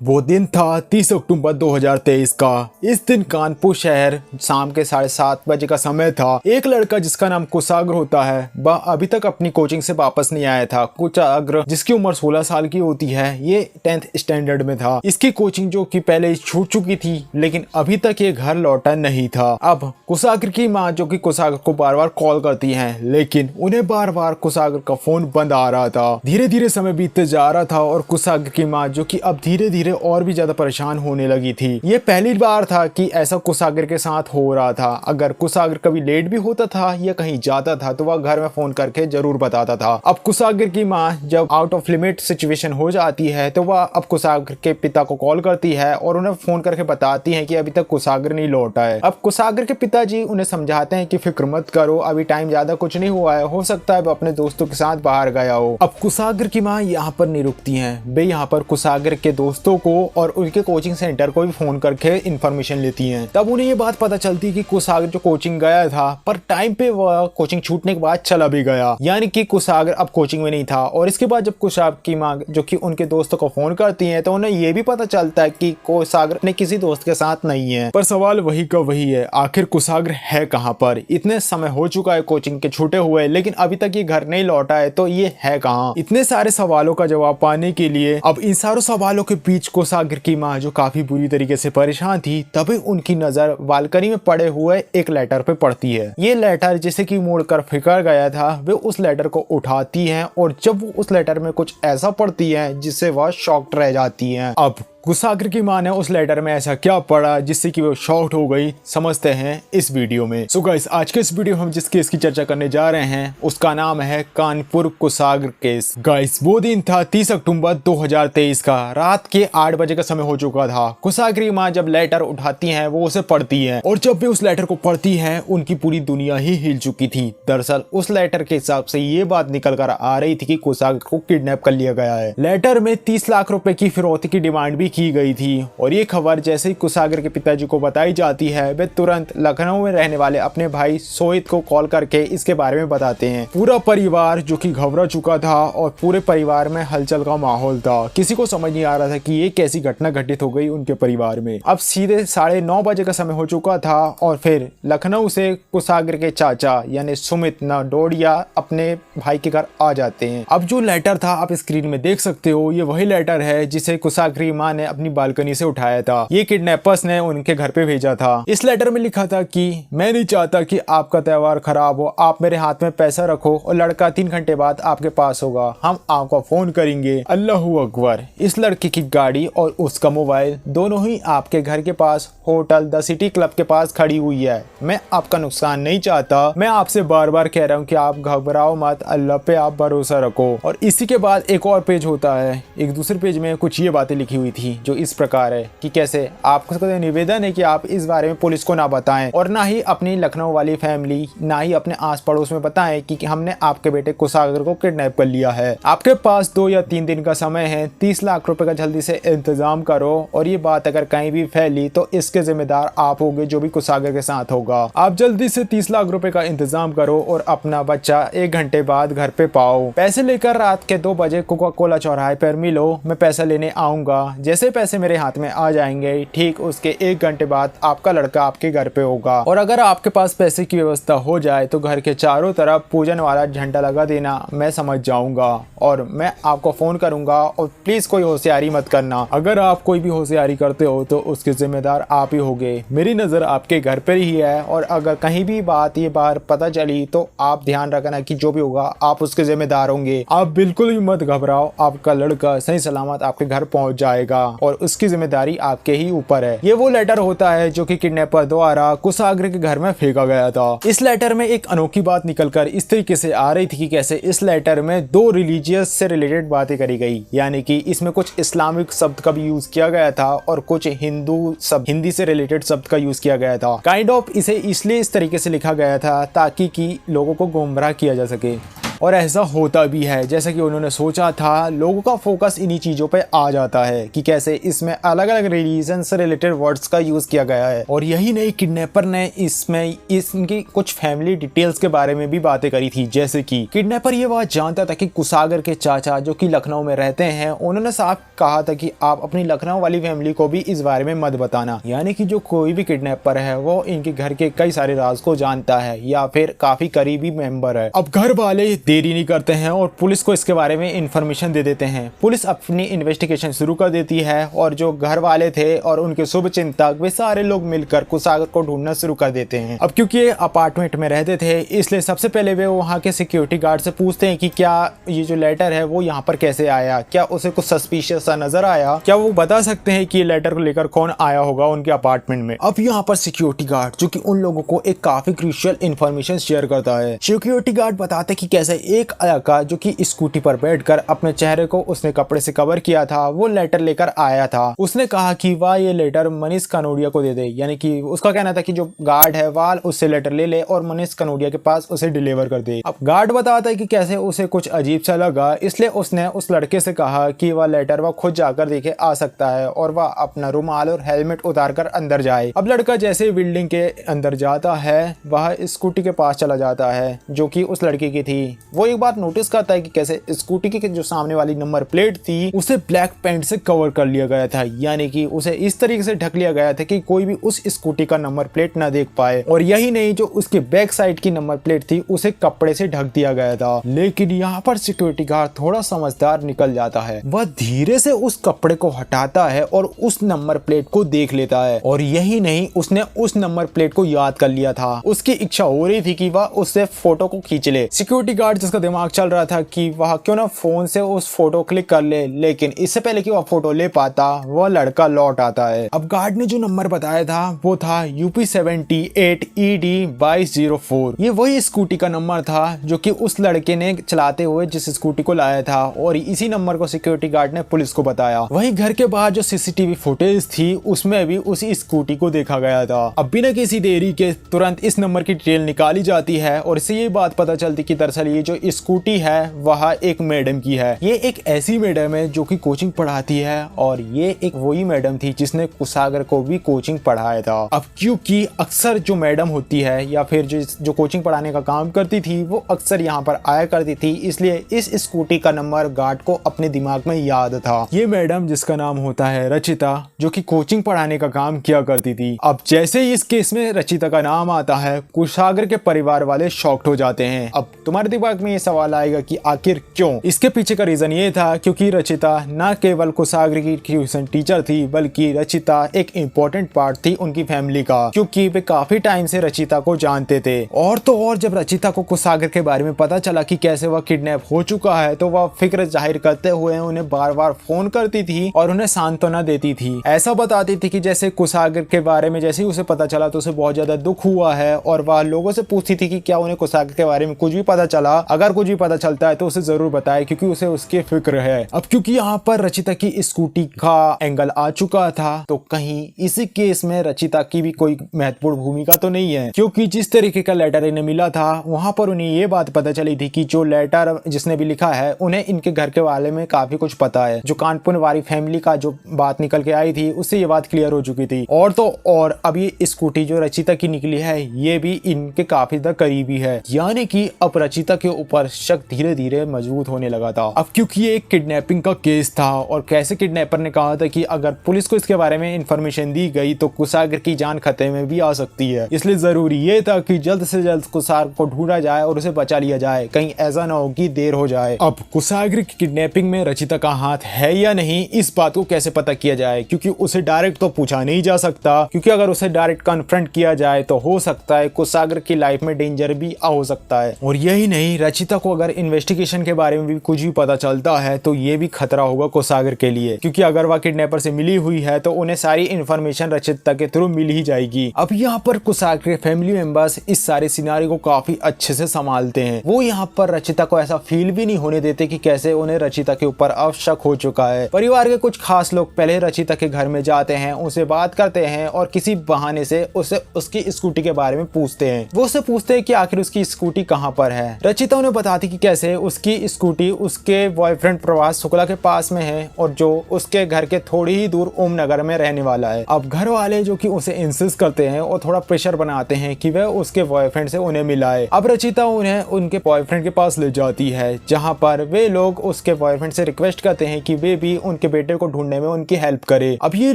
वो दिन था 30 अक्टूबर 2023 का। इस दिन कानपुर शहर शाम के 7:30 बजे का समय था। एक लड़का जिसका नाम कुशाग्र होता है, वह अभी तक अपनी कोचिंग से वापस नहीं आया था। कुशाग्र जिसकी उम्र 16 साल की होती है, ये 10th स्टैंडर्ड में था। इसकी कोचिंग जो कि पहले छूट चुकी थी, लेकिन अभी तक ये घर लौटा नहीं था। अब कुशाग्र की माँ जो कि कुशाग्र को बार बार कॉल करती है, लेकिन उन्हें बार बार कुशाग्र का फोन बंद आ रहा था। धीरे धीरे समय बीतते जा रहा था और कुशाग्र की माँ जो कि अब धीरे धीरे और भी ज्यादा परेशान होने लगी थी। ये पहली बार था कि ऐसा कुशाग्र के साथ हो रहा था। अगर कुशाग्र कभी लेट भी होता था या कहीं जाता था तो वह घर में फोन करके जरूर बताता था। अब कुशाग्र की माँ जब आउट ऑफ लिमिट सिचुएशन हो जाती है तो वह अब कुशाग्र के पिता को कॉल करती है और उन्हें फोन करके बताती है कि अभी तक कुशाग्र नहीं लौटा है। अब कुशाग्र के पिताजी उन्हें समझाते हैं कि फिक्र मत करो, अभी टाइम ज्यादा कुछ नहीं हुआ है, हो सकता है वो अपने दोस्तों के साथ बाहर गया हो। अब कुशाग्र की माँ यहाँ पर नहीं रुकती है, वे यहाँ पर कुशाग्र के दोस्तों को और उनके कोचिंग सेंटर को भी फोन करके इंफॉर्मेशन लेती हैं। तब उन्हें ये बात पता चलती है कि कुशाग्र जो कोचिंग गया था पर टाइम पे वह कोचिंग छूटने के बाद चला भी गया, यानी कि कुशाग्र अब कोचिंग में नहीं था। और इसके बाद जब कुशाग्र की माँ जो कि उनके दोस्तों को फोन करती है तो उन्हें ये भी पता चलता है कि कुशाग्र अपने किसी दोस्त के साथ नहीं है। पर सवाल वही का वही है, आखिर कुशाग्र है कहाँ पर? इतने समय हो चुका है कोचिंग के छूटे हुए, लेकिन अभी तक ये घर नहीं लौटा है, तो ये है कहाँ? इतने सारे सवालों का जवाब पाने के लिए अब इन सारों सवालों के बीच कुशाग्र की माँ जो काफी बुरी तरीके से परेशान थी, तभी उनकी नजर बालकनी में पड़े हुए एक लेटर पे पड़ती है। ये लेटर जिसे कि मोड़कर फेंका गया था, वे उस लेटर को उठाती हैं और जब वो उस लेटर में कुछ ऐसा पढ़ती है जिससे वह शॉक्ड रह जाती हैं। अब कुशाग्र की माँ ने उस लेटर में ऐसा क्या पढ़ा जिससे कि वो शॉक्ड हो गई, समझते हैं इस वीडियो में। सो गाइस, आज के इस वीडियो में हम जिस केस की चर्चा करने जा रहे हैं उसका नाम है कानपुर कुशाग्र केस। गाइस, वो दिन था 30 अक्टूबर 2023 का। रात के 8 बजे का समय हो चुका था। कुशाग्र की माँ जब लेटर उठाती है वो उसे पढ़ती है और जब भी उस लेटर को पढ़ती है उनकी पूरी दुनिया ही हिल चुकी थी। दरअसल उस लेटर के हिसाब से ये बात निकल कर आ रही थी कि कुशाग्र को किडनैप कर लिया गया है। लेटर में 30 लाख रुपए की फिरौती की डिमांड भी की गई थी और ये खबर जैसे ही कुशाग्र के पिताजी को बताई जाती है, वे तुरंत लखनऊ में रहने वाले अपने भाई सोहित को कॉल करके इसके बारे में बताते हैं। पूरा परिवार जो कि घबरा चुका था और पूरे परिवार में हलचल का माहौल था। किसी को समझ नहीं आ रहा था कि ये कैसी घटना घटित हो गई उनके परिवार में। अब सीधे 9:30 बजे का समय हो चुका था और फिर लखनऊ से कुशाग्र के चाचा यानी सुमित नाडोडिया अपने भाई के घर आ जाते हैं। अब जो लेटर था आप स्क्रीन में देख सकते हो, ये वही लेटर है जिसे कुशाग्र की माँ ने अपनी बालकनी से उठाया था। ये किडनैपर्स ने उनके घर पे भेजा था। इस लेटर में लिखा था कि मैं नहीं चाहता कि आपका त्योहार खराब हो, आप मेरे हाथ में पैसा रखो और लड़का 3 घंटे बाद आपके पास होगा, हम आपको फोन करेंगे। अल्लाहू अकबर। इस लड़के की गाड़ी और उसका मोबाइल दोनों ही आपके घर के पास होटल द सिटी क्लब के पास खड़ी हुई है। मैं आपका नुकसान नहीं चाहता, मैं आपसे बार बार कह रहा हूँ कि आप घबराओ मत, अल्लाह पे आप भरोसा रखो। और इसी के बाद एक और पेज होता है। एक दूसरे पेज में कुछ ये बातें लिखी हुई थी जो इस प्रकार है कि कैसे आपको निवेदन है कि आप इस बारे में पुलिस को ना बताएं और ना ही अपनी लखनऊ वाली फैमिली, ना ही अपने आस पड़ोस में बताएं कि हमने आपके बेटे कुशाग्र को किडनैप कर लिया है। आपके पास 2 या 3 दिन का समय है, 30 लाख रुपए का जल्दी से इंतजाम करो और ये बात अगर कहीं भी फैली तो इसके जिम्मेदार आप होगे जो भी कुशाग्र के साथ होगा। आप जल्दी से 30 लाख रुपए का इंतजाम करो और अपना बच्चा 1 घंटे बाद घर पे पाओ। पैसे लेकर रात के 2 बजे कोका कोला चौराहे पर मिलो, मैं पैसा लेने आऊंगा। जैसे पैसे मेरे हाथ में आ जाएंगे, ठीक उसके 1 घंटे बाद आपका लड़का आपके घर पे होगा। और अगर आपके पास पैसे की व्यवस्था हो जाए तो घर के चारों तरफ पूजन वाला झंडा लगा देना, मैं समझ जाऊंगा और मैं आपको फोन करूंगा। और प्लीज कोई होशियारी मत करना, अगर आप कोई भी होशियारी करते हो तो उसके जिम्मेदार आप ही होगे। मेरी नजर आपके घर पर ही है और अगर कहीं भी बात ये बार पता चली तो आप ध्यान रखना कि जो भी होगा आप उसके जिम्मेदार होंगे। आप बिल्कुल भी मत घबराओ, आपका लड़का सही सलामत आपके घर पहुंच जाएगा और उसकी जिम्मेदारी आपके ही ऊपर है। ये वो लेटर होता है जो कि किडनैपर द्वारा कुशाग्र के घर में फेंका गया था। इस लेटर में एक अनोखी बात निकलकर इस तरीके से आ रही थी कि कैसे इस लेटर में 2 रिलीजियस से रिलेटेड बातें करी गई, यानी कि इसमें कुछ इस्लामिक शब्द का भी यूज किया गया था और कुछ हिंदू शब्द, हिंदी से रिलेटेड शब्द का यूज किया गया था। काइंड ऑफ इसे इसलिए इस तरीके से लिखा गया था ताकि कि लोगों को गुमराह किया जा सके। और ऐसा होता भी है जैसा कि उन्होंने सोचा था। लोगों का फोकस इन्हीं चीजों पे आ जाता है कि कैसे इसमें अलग अलग रिलीजन से रिलेटेड वर्ड्स का यूज किया गया है। और यही नहीं, किडनैपर ने इसमें इनकी कुछ फैमिली डिटेल्स के बारे में भी बातें करी थी। जैसे कि किडनैपर ये बात जानता था कि कुसागर के चाचा जो कि लखनऊ में रहते हैं, उन्होंने साफ कहा था कि आप अपनी लखनऊ वाली फैमिली को भी इस बारे में मत बताना। यानी कि जो कोई भी किडनैपर है वो इनके घर के कई सारे राज को जानता है या फिर काफी करीबी मेंबर है। अब घर वाले देरी नहीं करते हैं और पुलिस को इसके बारे में इंफॉर्मेशन दे देते हैं। पुलिस अपनी इन्वेस्टिगेशन शुरू कर देती है और जो घर वाले थे और उनके शुभ चिंतक वे सारे लोग मिलकर कुसागर को ढूंढना शुरू कर देते हैं। अब क्योंकि ये अपार्टमेंट में रहते थे इसलिए सबसे पहले वे वहाँ के सिक्योरिटी गार्ड से पूछते हैं कि क्या ये जो लेटर है वो यहाँ पर कैसे आया, क्या उसे कुछ सस्पिशियस सा नजर आया, क्या वो बता सकते हैं कि ये लेटर को लेकर कौन आया होगा उनके अपार्टमेंट में। अब यहाँ पर सिक्योरिटी गार्ड जो कि उन लोगों को एक काफी क्रूशियल इंफॉर्मेशन शेयर करता है। सिक्योरिटी गार्ड बताते कि कैसे एक लड़का जो कि स्कूटी पर बैठकर अपने चेहरे को उसने कपड़े से कवर किया था वो लेटर लेकर आया था। उसने कहा कि वह ये लेटर मनीष कनौडिया को दे दे। यानी कि उसका कहना था कि जो गार्ड है वह उससे लेटर ले ले और मनीष कनौडिया के पास उसे डिलीवर कर दे। अब गार्ड बताता है कि कैसे उसे कुछ अजीब सा लगा, इसलिए उसने उस लड़के से कहा कि वह लेटर वह खुद जाकर देखे आ सकता है और वह अपना रुमाल और हेलमेट उतार कर अंदर जाए। अब लड़का जैसे बिल्डिंग के अंदर जाता है वह स्कूटी के पास चला जाता है जो कि उस लड़के की थी। वो एक बात नोटिस करता है कि कैसे स्कूटी की जो सामने वाली नंबर प्लेट थी उसे ब्लैक पेंट से कवर कर लिया गया था। यानी कि उसे इस तरीके से ढक लिया गया था कि कोई भी उस स्कूटी का नंबर प्लेट ना देख पाए। और यही नहीं, जो उसके बैक साइड की नंबर प्लेट थी उसे कपड़े से ढक दिया गया था। लेकिन यहाँ पर सिक्योरिटी गार्ड थोड़ा समझदार निकल जाता है। वह धीरे से उस कपड़े को हटाता है और उस नंबर प्लेट को देख लेता है। और यही नहीं, उसने उस नंबर प्लेट को याद कर लिया था। उसकी इच्छा हो रही थी कि वह उससे फोटो को खींच ले। सिक्योरिटी गार्ड जिसका दिमाग चल रहा था कि वह क्यों ना फोन से उस फोटो क्लिक कर ले, लेकिन इससे पहले कि वह फोटो ले पाता वह लड़का लौट आता है। अब गार्ड ने जो नंबर बताया था वो था UP 78 ED 2204। ये वही स्कूटी का नंबर था जो कि उस लड़के ने चलाते हुए जिस स्कूटी को लाया था और इसी नंबर को सिक्योरिटी गार्ड ने पुलिस को बताया। वहीं घर के बाहर जो CCTV फुटेज थी उसमें भी उसी स्कूटी को देखा गया था। अब बिना किसी देरी के तुरंत इस नंबर की डिटेल निकाली जाती है और इससे ये बात पता चलती कि दरअसल ये जो स्कूटी है वह एक मैडम की है। ये एक ऐसी मैडम है जो कि कोचिंग पढ़ाती है और ये एक वही मैडम थी जिसने कुसागर को भी कोचिंग पढ़ाया था। अब क्योंकि अक्सर जो मैडम होती है या फिर जो कोचिंग पढ़ाने का काम करती थी वो अक्सर यहाँ पर आया करती थी, इसलिए इस स्कूटी का नंबर गार्ड को अपने दिमाग में याद था। ये मैडम जिसका नाम होता है रचिता जो कि कोचिंग पढ़ाने का काम किया करती थी। अब जैसे ही इस केस में रचिता का नाम आता है कुसागर के परिवार वाले शॉक्ड हो जाते हैं। अब तुम्हारे दिमाग में ये सवाल आएगा कि आखिर क्यों? इसके पीछे का रीजन ये था क्योंकि रचिता न केवल कुसागर की ट्यूशन टीचर थी बल्कि रचिता एक इम्पोर्टेंट पार्ट थी उनकी फैमिली का, क्योंकि वे काफी टाइम से रचिता को जानते थे। और तो और जब रचिता को कुसागर के बारे में पता चला कि कैसे वह किडनैप हो चुका है तो वह फिक्र जाहिर करते हुए उन्हें बार बार फोन करती थी और उन्हें सांत्वना देती थी। ऐसा बताती थी कि जैसे कुसागर के बारे में जैसे ही उसे पता चला तो उसे बहुत ज्यादा दुख हुआ है और वह लोगों से पूछती थी कि क्या उन्हें कुसागर के बारे में कुछ भी पता चला, अगर कुछ भी पता चलता है तो उसे जरूर बताए क्योंकि उसे उसकी फिक्र है। अब क्योंकि यहाँ पर रचिता की स्कूटी का एंगल आ चुका था तो कहीं इसी केस में रचिता की भी कोई महत्वपूर्ण भूमिका तो नहीं है, क्योंकि जिस तरीके का लेटर इन्हें मिला था वहां पर उन्हें ये बात पता चली थी कि जो लेटर जिसने भी लिखा है उन्हें इनके घर के बारे में काफी कुछ पता है। जो कानपुर वाली फैमिली का जो बात निकल के आई थी उससे ये बात क्लियर हो चुकी थी। और तो और अब ये स्कूटी जो रचिता की निकली है ये भी इनके काफी ज्यादा करीबी है, यानी कि अब रचिता के ऊपर शक धीरे धीरे मजबूत होने लगा था। अब क्योंकि ये एक किडनैपिंग का केस था और कैसे किडनैपर ने कहा था कि अगर पुलिस को इसके बारे में इंफॉर्मेशन दी गई तो कुसागर की जान खतरे में भी आ सकती है, इसलिए जरूरी ये था कि जल्द से जल्द कुसागर को ढूंढा जाए और उसे बचा लिया जाए, कहीं ऐसा ना हो कि देर हो जाए। अब कुसागर की किडनैपिंग में रचिता का हाथ है या नहीं इस बात को कैसे पता किया जाए, क्योंकि उसे डायरेक्ट तो पूछा नहीं जा सकता, क्योंकि अगर उसे डायरेक्ट कन्फ्रंट किया जाए तो हो सकता है कुसागर की लाइफ में डेंजर भी हो सकता है। और यही नहीं, रचिता को अगर इन्वेस्टिगेशन के बारे में भी कुछ भी पता चलता है तो ये भी खतरा होगा कुसागर के लिए, क्योंकि अगर वह किडनैपर से मिली हुई है तो उन्हें सारी इन्फॉर्मेशन रचिता के थ्रू मिल ही जाएगी। अब यहाँ पर कुसागर के फैमिली मेंबर्स इस सारे सिनारी को काफी अच्छे से संभालते हैं। वो यहाँ पर रचिता को ऐसा फील भी नहीं होने देते कि कैसे उन्हें रचिता के ऊपर अब शक हो चुका है। परिवार के कुछ खास लोग पहले रचिता के घर में जाते हैं, उनसे बात करते हैं और किसी बहाने से उसे उसकी स्कूटी के बारे में पूछते हैं। वो उससे पूछते हैं कि आखिर उसकी स्कूटी कहाँ पर है। रचिता रचिता उन्हें बताती कि कैसे उसकी स्कूटी उसके बॉयफ्रेंड प्रभास शुक्ला के पास में है और जो उसके घर के थोड़ी ही दूर ओम नगर में रहने वाला है। अब घर वाले जो कि उसे इंसिस्ट करते हैं और थोड़ा प्रेशर बनाते हैं कि वह उसके बॉयफ्रेंड से उन्हें मिलाए। अब रचिता उन्हें उनके बॉयफ्रेंड के पास ले जाती है, जहां पर वे लोग उसके बॉयफ्रेंड से रिक्वेस्ट करते हैं कि वे भी उनके बेटे को ढूंढने में उनकी हेल्प करे। अब ये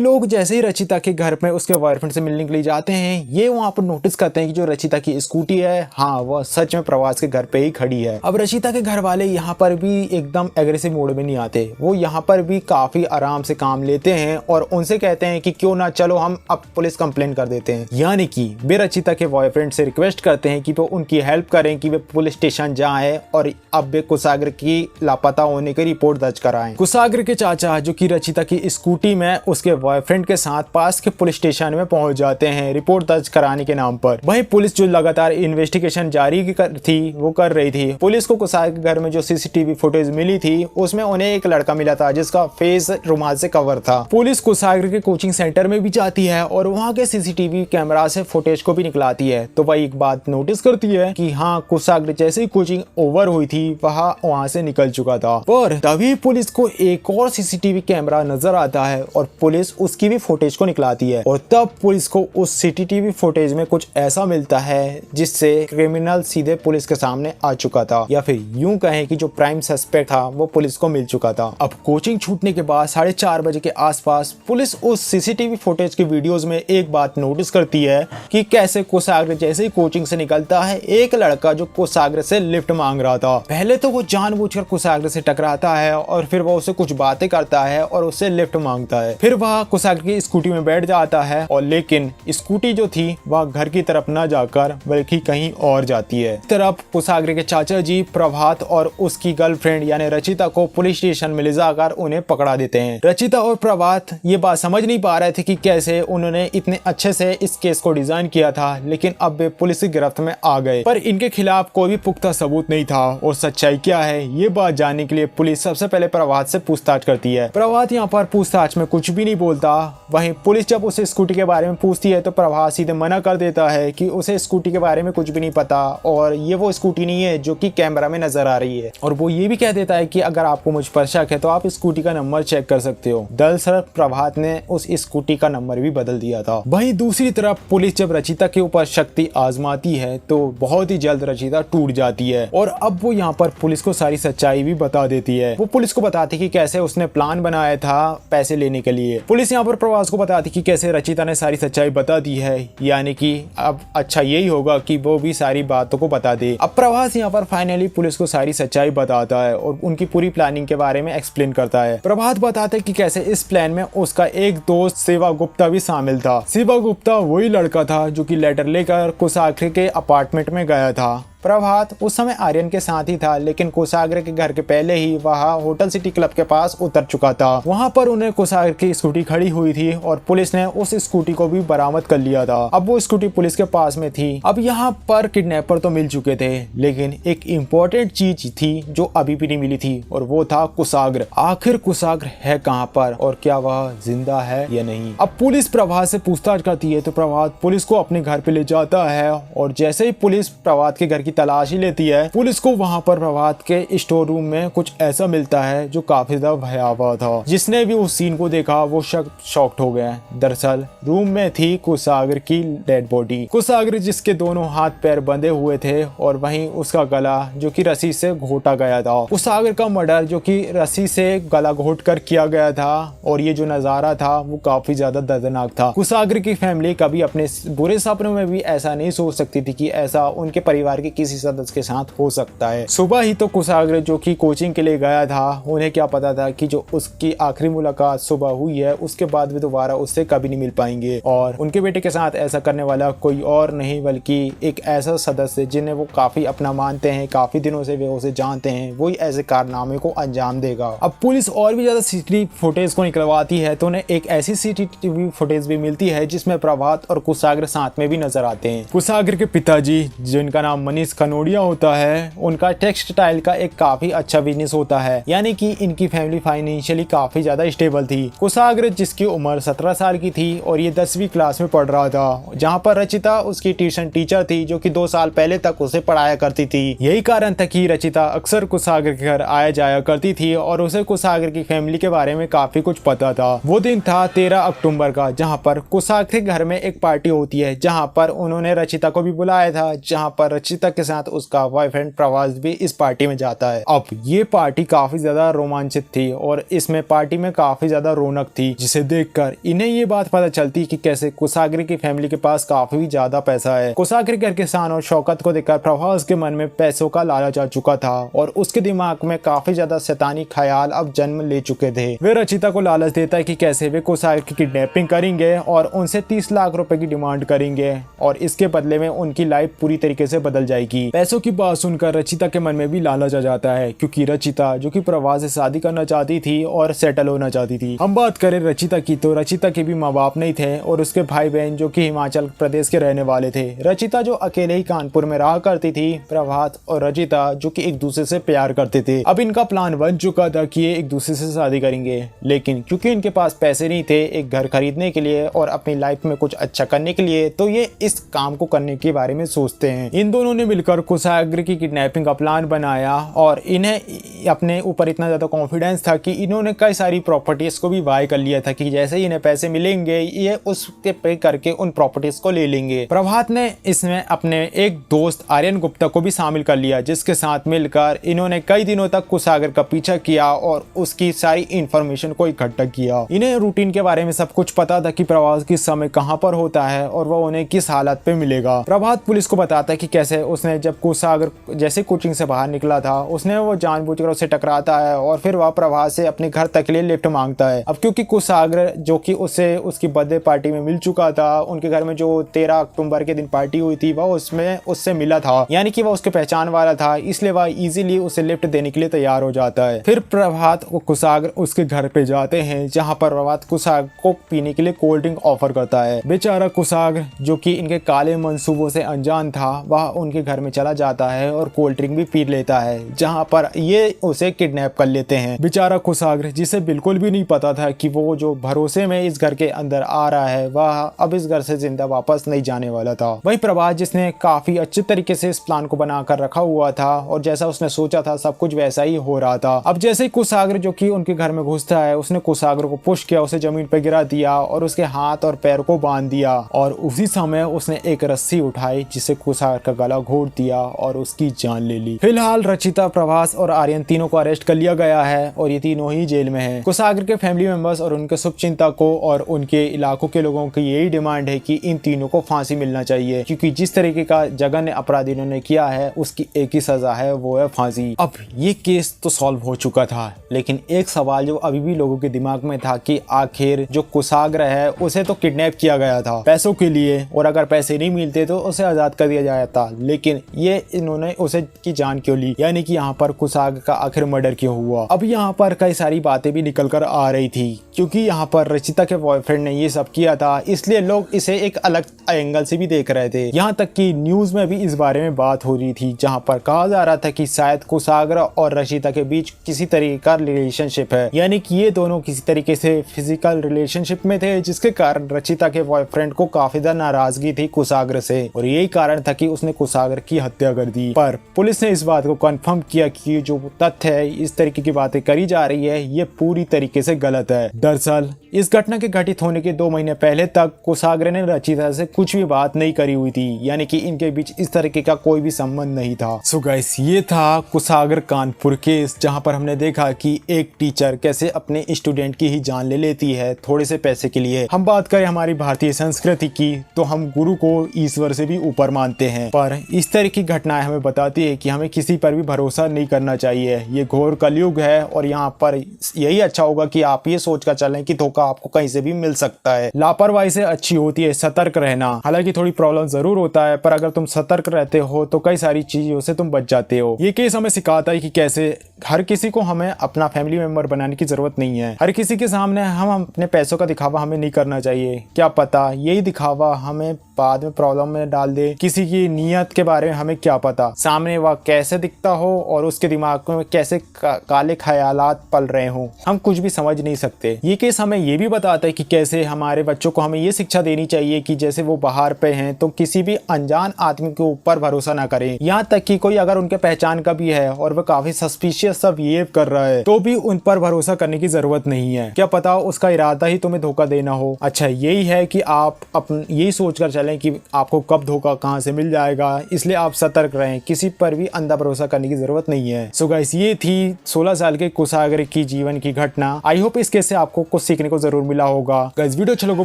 लोग जैसे ही रचिता के घर में उसके बॉयफ्रेंड से मिलने के लिए जाते हैं, ये वहां पर नोटिस करते हैं कि जो रचिता की स्कूटी है, हाँ, वह सच में प्रभास के घर पे ही खड़ी है। अब रचिता के घर वाले यहाँ पर भी एकदम एग्रेसिव मोड में नहीं आते, वो यहाँ पर भी काफी आराम से काम लेते हैं और उनसे कहते हैं कि क्यों ना चलो हम अब पुलिस कंप्लेन कर देते हैं। यानी कि वे रचिता के बॉयफ्रेंड से रिक्वेस्ट करते हैं कि वो उनकी हेल्प करें कि वे पुलिस स्टेशन जाएं और अब वे कुशाग्र की लापता होने की रिपोर्ट दर्ज कराएं। कुशाग्र के चाचा जो कि रचिता की स्कूटी में उसके बॉयफ्रेंड के साथ पास के पुलिस स्टेशन में पहुंच जाते हैं रिपोर्ट दर्ज कराने के नाम पर। वहीं पुलिस जो लगातार इन्वेस्टिगेशन जारी कर रही थी। पुलिस को कुशाग्र के घर में जो सीसीटीवी फुटेज मिली थी उसमें उन्हें एक लड़का मिला था जिसका फेस रुमाल से कवर था। पुलिस कुशाग्र के कोचिंग सेंटर में भी जाती है और वहां के सीसीटीवी कैमरा से फुटेज को भी निकलाती है, तो वह एक बात नोटिस करती है कि हाँ, कुशाग्र जैसे ही कोचिंग ओवर हुई थी वहां से निकल चुका था। पर तभी पुलिस को एक और सीसीटीवी कैमरा नजर आता है और पुलिस उसकी भी फुटेज को निकलाती है और तब पुलिस को उस सीसीटीवी फुटेज में कुछ ऐसा मिलता है जिससे क्रिमिनल सीधे पुलिस के सामने आ चुका था, या फिर यूं कहें कि जो प्राइम सस्पेक्ट था वो पुलिस को मिल चुका था। अब कोचिंग छूटने के बाद 4:30 बजे के आसपास पुलिस उस सीसीटीवी फुटेज की वीडियोस में एक बात नोटिस करती है कि कैसे कुशाग्र जैसे ही कोचिंग से निकलता है एक लड़का जो कुशाग्र से लिफ्ट मांग रहा था। पहले तो वो जानबूझकर कुशाग्र से टकराता है और फिर वो उससे कुछ बातें करता है और उससे लिफ्ट मांगता है। फिर वह कुशाग्र की स्कूटी में बैठ जाता है और लेकिन स्कूटी जो थी वह घर की तरफ न जाकर बल्कि कहीं और जाती है। तरफ कुशाग्र के चाचा जी प्रभात और उसकी गर्लफ्रेंड यानी रचिता को पुलिस स्टेशन में ले जाकर उन्हें पकड़ा देते हैं। रचिता और प्रभात ये बात समझ नहीं पा रहे थे कि कैसे उन्होंने इतने अच्छे से इस केस को डिजाइन किया था, लेकिन अब वे पुलिस की गिरफ्त में आ गए। पर इनके खिलाफ कोई भी पुख्ता सबूत नहीं था और सच्चाई क्या है ये बात जानने के लिए पुलिस सबसे पहले प्रभात से पूछताछ करती है। प्रभात यहाँ पर पूछताछ में कुछ भी नहीं बोलता। वहीं पुलिस जब उसे स्कूटी के बारे में पूछती है तो प्रभात सीधे मना कर देता है कि उसे स्कूटी के बारे में कुछ भी नहीं पता और ये वो स्कूटी नहीं है जो कि कैमरा में नजर आ रही है। और वो ये भी कह देता है कि अगर आपको मुझ पर शक है तो आप स्कूटी का नंबर चेक कर सकते हो। दरअसल प्रभात ने उस स्कूटी का नंबर भी बदल दिया था। वहीं दूसरी तरफ पुलिस जब रचिता के ऊपर शक्ति आजमाती है तो बहुत ही जल्द रचिता टूट जाती है और अब वो यहाँ पर पुलिस को सारी सच्चाई भी बता देती है। वो पुलिस को बताती कि कैसे उसने प्लान बनाया था पैसे लेने के लिए। पुलिस यहाँ पर प्रभास को बताती कि कैसे रचिता ने सारी सच्चाई बता दी है, यानी कि अब अच्छा यही होगा कि वो भी सारी बातों को बता दे। अब प्रभास यहाँ पर फाइनली पुलिस को सारी सच्चाई बताता है और उनकी पूरी प्लानिंग के बारे में एक्सप्लेन करता है। प्रभात बताते कि कैसे इस प्लान में उसका एक दोस्त शिवा गुप्ता भी शामिल था। शिवा गुप्ता वही लड़का था जो कि लेटर लेकर कुशाग्र के अपार्टमेंट में गया था। प्रभात उस समय आर्यन के साथ ही था, लेकिन कुशाग्र के घर के पहले ही वह होटल सिटी क्लब के पास उतर चुका था। वहां पर उन्हें कुशाग्र की स्कूटी खड़ी हुई थी और पुलिस ने उस स्कूटी को भी बरामद कर लिया था। अब वो स्कूटी पुलिस के पास में थी। अब यहाँ पर किडनैपर तो मिल चुके थे, लेकिन एक इम्पोर्टेंट चीज थी जो अभी भी नहीं मिली थी और वो था कुशाग्र। आखिर कुशाग्र है कहाँ पर और क्या वह जिंदा है या नहीं। अब पुलिस प्रभात से पूछताछ करती है तो प्रभात पुलिस को अपने घर पे ले जाता है और जैसे ही पुलिस प्रभात के घर की तलाशी लेती है, पुलिस को वहां पर प्रभात के स्टोर रूम में कुछ ऐसा मिलता है जो काफी ज्यादा भयावह था। जिसने भी उस सीन को देखा वो शॉक्ड हो गया। दरअसल रूम में थी कुशाग्र की डेड बॉडी। कुशाग्र जिसके दोनों हाथ पैर बंधे हुए थे और वहीं उसका गला जो कि रस्सी से घोटा गया था। कुशाग्र का मर्डर जो कि रस्सी से गला घोट कर किया गया था और ये जो नजारा था वो काफी ज्यादा दर्दनाक था। कुशाग्र की फैमिली कभी अपने बुरे सपनों में भी ऐसा नहीं सोच सकती थी कि ऐसा उनके परिवार के किसी सदस्य के साथ हो सकता है। सुबह ही तो कुशाग्र जो कि कोचिंग के लिए गया था, उन्हें क्या पता था कि जो उसकी आखिरी मुलाकात सुबह हुई है उसके बाद भी दोबारा उससे कभी नहीं मिल पाएंगे और उनके बेटे के साथ ऐसा करने वाला कोई और नहीं बल्कि एक ऐसा सदस्य जिन्हें वो काफी अपना मानते हैं, काफी दिनों से वे उसे जानते हैं, वही ऐसे कारनामे को अंजाम देगा। अब पुलिस और भी ज्यादा सीसीटीवी फुटेज को निकलवाती है तो उन्हें एक ऐसी सीसीटीवी फुटेज भी मिलती है जिसमें प्रभात और कुशाग्र साथ में भी नजर आते हैं। कुशाग्र के पिताजी जिनका नाम मनीष खनोडिया होता है उनका टेक्सटाइल का एक काफी अच्छा बिजनेस होता है, यानी कि इनकी फैमिली फाइनेंशियली काफी ज्यादा स्टेबल थी। कुशाग्र जिसकी उम्र 17 साल की थी और ये 10वीं क्लास में पढ़ रहा था, जहाँ पर रचिता उसकी ट्यूशन टीचर थी जो कि 2 साल पहले तक उसे पढ़ाया करती थी। यही कारण था कि रचिता अक्सर कुशाग्र के घर आया जाया करती थी और उसे कुशाग्र की फैमिली के बारे में काफी कुछ पता था। वो दिन था 13 अक्टूबर का, जहाँ पर कुशाग्र के घर में एक पार्टी होती है, जहाँ पर उन्होंने रचिता को भी बुलाया था, जहाँ पर रचिता के साथ उसका बॉयफ्रेंड प्रभास भी इस पार्टी में जाता है। अब ये पार्टी काफी ज्यादा रोमांचित थी और इसमें पार्टी में काफी ज्यादा रौनक थी, जिसे देखकर इन्हें ये बात पता चलती कि कैसे कुशाग्र की फैमिली के पास काफी ज्यादा पैसा है। कुशाग्र घर के शान और शौकत को देखकर प्रभास के मन में पैसों का लालच आ चुका था और उसके दिमाग में काफी ज्यादा शैतानी ख्याल अब जन्म ले चुके थे। वे रचिता को लालच देता है कि कैसे वे कुशाग्र की किडनैपिंग करेंगे और उनसे 30 लाख रुपए की डिमांड करेंगे और इसके बदले में उनकी लाइफ पूरी तरीके से बदल जाएगी। पैसों की बात सुनकर रचिता के मन में भी लालच आ जाता है, क्योंकि रचिता जो कि प्रभास से शादी करना चाहती थी और सेटल होना चाहती थी। हम बात करें रचिता की, तो रचिता के भी माँ बाप नहीं थे और उसके भाई बहन जो कि हिमाचल प्रदेश के रहने वाले थे। रचिता जो अकेले ही कानपुर में रहा करती थी, प्रभात और रचिता जो कि एक दूसरे से प्यार करते थे। अब इनका प्लान बन चुका था कि ये एक दूसरे से शादी करेंगे, लेकिन क्योंकि इनके पास पैसे नहीं थे एक घर खरीदने के लिए और अपनी लाइफ में कुछ अच्छा करने के लिए, तो ये इस काम को करने के बारे में सोचते हैं। इन दोनों ने मिलकर कुशाग्र की किडनैपिंग का प्लान बनाया और इन्हें अपने ऊपर इतना ज्यादा कॉन्फिडेंस था कि इन्होंने कई सारी प्रॉपर्टीज को भी बाय कर लिया था कि जैसे ही इन्हें पैसे मिलेंगे ये उसके पे करके उन प्रॉपर्टीज को ले लेंगे। प्रभात ने इसमें अपने एक दोस्त आर्यन गुप्ता को भी शामिल कर लिया, जिसके साथ मिलकर इन्होंने कई दिनों तक कुशाग्र का पीछा किया और उसकी सारी इंफॉर्मेशन को इकट्ठा किया। इन्हें रूटीन के बारे में सब कुछ पता था कि प्रभात किस समय कहां पर होता है और वह उन्हें किस हालत पे मिलेगा। प्रभात पुलिस को बताता है कि कैसे उसने जब कुशाग्र जैसे कोचिंग से बाहर निकला था, उसने वो जानबूझकर उससे टकराता है और फिर वह प्रभात से अपने घर तक के लिए लिफ्ट मांगता है। अब क्योंकि कुशाग्र जो कि उसे उसकी बर्थडे पार्टी में मिल चुका था, उनके घर में जो 13 अक्टूबर के दिन पार्टी हुई थी वह उसमें उससे मिला था, यानी कि वह उसके पहचान वाला था, इसलिए वह इजीली उसे लिफ्ट देने के लिए तैयार हो जाता है। फिर प्रभात और कुशाग्र उसके घर पे जाते हैं, जहाँ पर प्रभात कुशाग्र को पीने के लिए कोल्ड ड्रिंक ऑफर करता है। बेचारा कुशाग्र जो कि इनके काले मंसूबों से अनजान था, वह उनके घर में चला जाता है और कोल्ड ड्रिंक भी पी लेता है, जहाँ पर ये उसे किडनैप कर लेते हैं। बेचारा कुशाग्र जिसे बिल्कुल भी नहीं पता था कि वो जो भरोसे में इस घर के अंदर आ रहा है वह अब इस घर से जिंदा वापस नहीं जाने वाला था। वही प्रभात जिसने काफी अच्छे तरीके से इस प्लान को बनाकर रखा हुआ था और जैसा उसने सोचा था सब कुछ वैसा ही हो रहा था। अब जैसे ही कुशाग्र जो कि उनके घर में घुसता है, उसने कुशाग्र को पुश किया, उसे जमीन पर गिरा दिया और उसके हाथ और पैर को बांध दिया और उसी समय उसने एक रस्सी उठाई जिसे कुशाग्र का गला घोट दिया और उसकी जान ले ली। फिलहाल रचिता, प्रभास और आर्यन तीनों को अरेस्ट कर लिया गया है और ये तीनों ही जेल में हैं। कुशाग्र के फैमिली मेंबर्स और उनके शुभचिंतकों और उनके इलाकों के लोगों की यही डिमांड है कि इन तीनों को फांसी मिलना चाहिए, क्योंकि जिस तरीके का जघन्य अपराध इन्होंने किया है उसकी एक ही सजा है, वो है फांसी। अब ये केस तो सॉल्व हो चुका था, लेकिन एक सवाल जो अभी भी लोगों के दिमाग में था कि आखिर जो कुशाग्र है उसे तो किडनैप किया गया था पैसों के लिए, और अगर पैसे नहीं मिलते तो उसे आजाद कर दिया जाता, लेकिन ये इन्होंने उसे की जान क्यों ली, यानी कि यहाँ पर कुशाग्र का आखिर मर्डर क्यों हुआ। अब यहाँ पर कई सारी बातें भी निकल कर आ रही थी, क्योंकि यहाँ पर रचिता के बॉयफ्रेंड ने ये सब किया था, इसलिए लोग इसे एक अलग एंगल से भी देख रहे थे। यहाँ तक कि न्यूज में भी इस बारे में बात हो रही थी, जहाँ पर कहा जा रहा था कि शायद कुशाग्र और रचिता के बीच किसी तरीके का रिलेशनशिप है, यानी कि ये दोनों किसी तरीके से फिजिकल रिलेशनशिप में थे, जिसके कारण रचिता के बॉयफ्रेंड को काफी ज्यादा नाराजगी थी कुशाग्र से और यही कारण था कि उसने कुशाग्र की हत्या कर दी। पर पुलिस ने इस बात को कंफर्म किया कि जो तथ्य है, इस तरीके की बातें करी जा रही है, ये पूरी तरीके से गलत है। दरअसल इस घटना के घटित होने के 2 महीने पहले तक कुशाग्र ने रचिता से कुछ भी बात नहीं करी हुई थी, यानी कि इनके बीच इस तरीके का कोई भी संबंध नहीं था। सो गाइस, ये था कुशाग्र कानपुर केस, जहां पर हमने देखा कि एक टीचर कैसे अपने स्टूडेंट की ही जान ले लेती है थोड़े से पैसे के लिए। हम बात करें हमारी भारतीय संस्कृति की, तो हम गुरु को ईश्वर से भी ऊपर मानते हैं, पर इस तरह की घटनाएं हमें बताती है कि हमें किसी पर भी भरोसा नहीं करना चाहिए। ये घोर कलयुग है और यहाँ पर यही अच्छा होगा कि आप ये सोच कर चलें कि धोखा धोखा आपको कहीं से भी मिल सकता है। लापरवाही से अच्छी होती है सतर्क रहना। हालांकि थोड़ी प्रॉब्लम जरूर होता है, पर अगर तुम सतर्क रहते हो तो कई सारी चीजों से तुम बच जाते हो। ये केस हमें सिखाता है कि कैसे हर किसी को हमें अपना फैमिली मेंबर बनाने की जरूरत नहीं है। हर किसी के सामने हम अपने पैसों का दिखावा हमें नहीं करना चाहिए। क्या पता यही दिखावा हमें बाद में प्रॉब्लम में डाल दे। किसी की नीयत के बारे में हमें क्या पता, सामने वह कैसे दिखता हो और उसके दिमाग में कैसे काले ख्यालात पल रहे हो, हम कुछ भी समझ नहीं सकते। ये केस हमें ये भी बताता है कि कैसे हमारे बच्चों को हमें ये शिक्षा देनी चाहिए कि जैसे वो बाहर पे हैं तो किसी भी अनजान आदमी के ऊपर भरोसा ना करें। यहाँ तक कि कोई अगर उनके पहचान का भी है और वह काफी सस्पिशियस सा बिहेव कर रहा है तो भी उन पर भरोसा करने की जरूरत नहीं है। क्या पता उसका इरादा ही तुम्हें धोखा देना हो। अच्छा यही है कि आप यही सोचकर चलें कि आपको कब धोखा कहां से मिल जाएगा, इसलिए आप सतर्क रहें। किसी पर भी अंधा भरोसा करने की जरूरत नहीं है। सो गाइस, ये थी 16 साल के कुशाग्र की जीवन की घटना। आई होप इस केस से आपको कुछ सीखने को जरूर मिला होगा। गाइस, वीडियो अच्छा लगा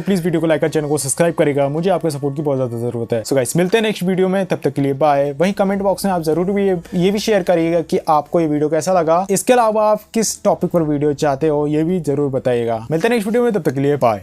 प्लीज वीडियो को लाइक कर चैनल को सब्सक्राइब करेगा। मुझे आपके सपोर्ट की बहुत ज्यादा जरूरत है। सो गाइस, मिलते हैं नेक्स्ट वीडियो में, तब तक के लिए बाय। वहीं कमेंट बॉक्स में आप जरूर भी ये भी शेयर करिएगा कि आपको ये वीडियो कैसा लगा। इसके अलावा आप किस टॉपिक पर वीडियो चाहते हो ये भी जरूर बताइएगा। मिलते हैं नेक्स्ट वीडियो में, तब तक के लिए बाय।